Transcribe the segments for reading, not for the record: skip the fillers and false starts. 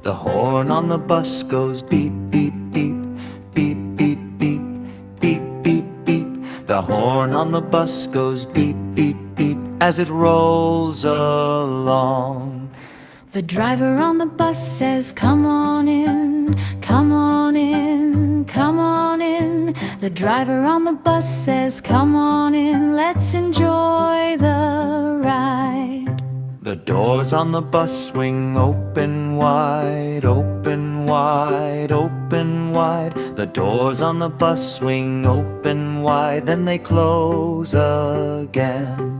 The horn on the bus goes beep, beep, beep, beep, beep, beep, beep, beep, beep. The horn on the bus goes beep, beep, beep as it rolls along. The driver on the bus says, "Come on in, come on in, come on in." The driver on the bus says, "Come on in, let's enjoy the ride." The doors on the bus swing open wide, open wide, open wide. The doors on the bus swing open wide, then they close again.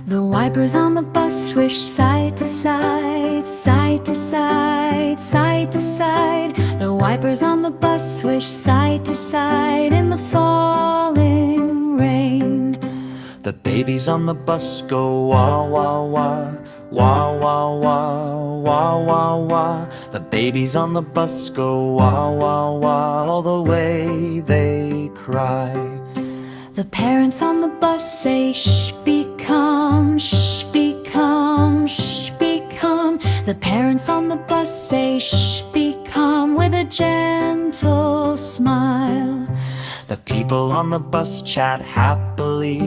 The wipers on the bus swish side to side, side to side, side to side. The wipers on the bus swish side to side in the falling rain. The babies on the bus go wah, wah, wah, wah, wah, wah, wah, wah, wah. The babies on the bus go wah, wah, wah, all the way they cry. The parents on the bus say, "Shh, be calm, shh, be calm, shh, be calm." The parents on the bus say, "Shh, be calm," with a gentle smile. The people on the bus chat happily,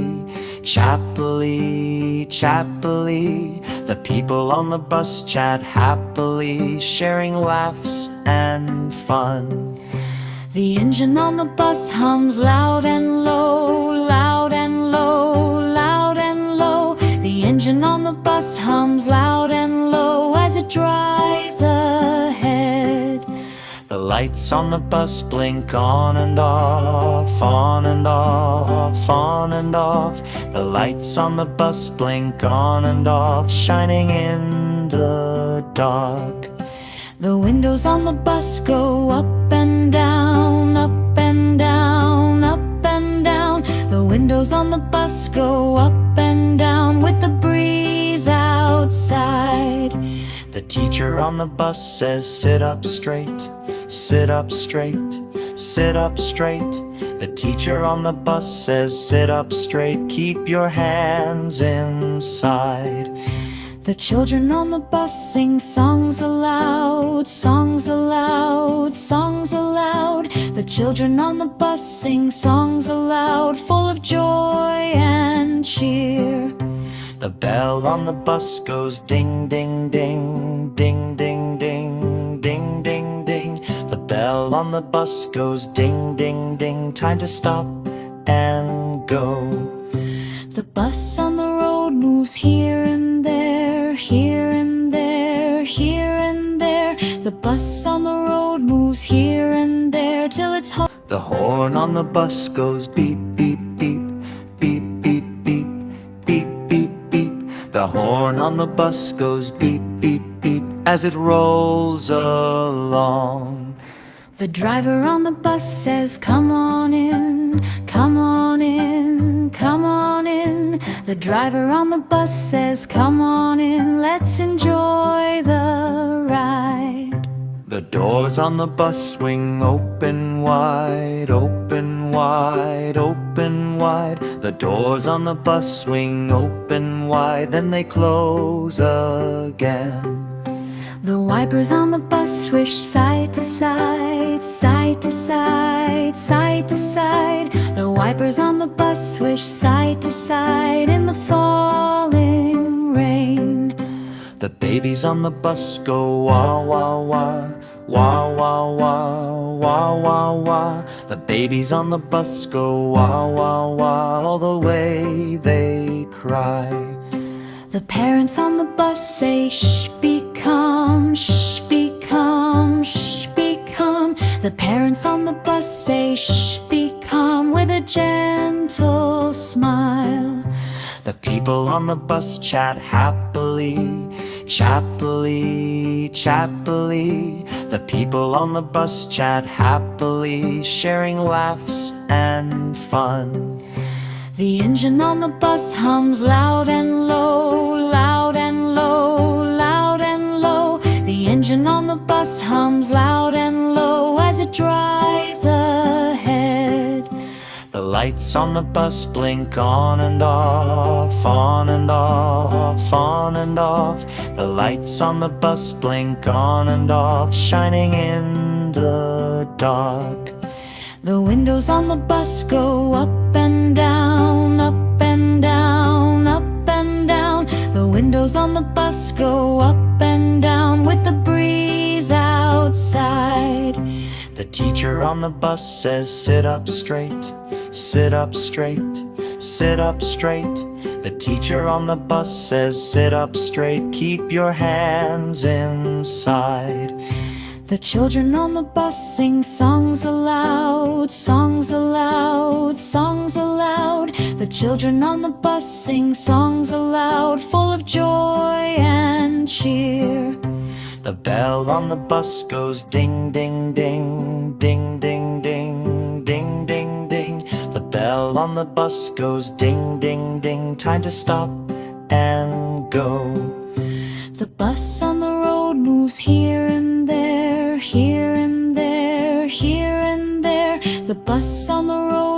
chappily, chappily. The people on the bus chat happily, sharing laughs and fun. The engine on the bus hums loud and low, loud and low, loud and low. The engine on the bus hums loud and low as it drives ahead. The lights on the bus blink on and off, on and off, on and off. The lights on the bus blink on and off, shining in the dark. The windows on the bus go up and down, up and down, up and down. The windows on the bus go up and down with the breeze outside. The teacher on the bus says, "Sit up straight, sit up straight, sit up straight." The teacher on the bus says, "Sit up straight, keep your hands inside." The children on the bus sing songs aloud, songs aloud, songs aloud. The children on the bus sing songs aloud, full of joy and cheer. The bell on the bus goes ding, ding, ding, ding, ding, ding, ding, ding, ding. The bell on the bus goes ding, ding, ding, time to stop and go. The bus on the road moves here and there, here and there, here and there. The bus on the road moves here and there till it's home. The horn on the bus goes beep, beep, beep, beep, beep, beep, beep, beep, beep. The horn on the bus goes beep, beep, beep as it rolls along. The driver on the bus says, "Come on in, come on in, come on in." The driver on the bus says, "Come on in, let's enjoy the ride." The doors on the bus swing open wide, open wide, open wide. The doors on the bus swing open wide, then they close again. The wipers on the bus swish side to side, side to side, side to side. The wipers on the bus swish side to side in the falling rain. The babies on the bus go wah, wah, wah, wah, wah, wah, wah, wah, wah. The babies on the bus go wah, wah, wah, all the way they cry. The parents on the bus say, "Shh, be calm, shh, be calm, shh, be calm." The parents on the bus say, "Shh, be calm," with a gentle smile. The people on the bus chat happily, chappily, chappily. The people on the bus chat happily, sharing laughs and fun. The engine on the bus hums loud and low, loud and low, loud and low. The engine on the bus hums loud and low as it drives ahead. The lights on the bus blink on and off, on and off, on and off. The lights on the bus blink on and off, shining in the dark. The windows on the bus go up and down, up and down, up and down. The windows on the bus go up and down with the breeze outside. The teacher on the bus says, sit up straight, sit up straight, sit up straight. The teacher on the bus says, sit up straight, keep your hands inside. The children on the bus sing songs aloud, songs aloud, songs aloud. The children on the bus sing songs aloud, full of joy and cheer. The bell on the bus goes ding, ding, ding, ding, ding, ding, ding, ding, ding. The bell on the bus goes ding, ding, ding, time to stop and go. The bus on the road moves here and there, here and there, here and there. The bus on the road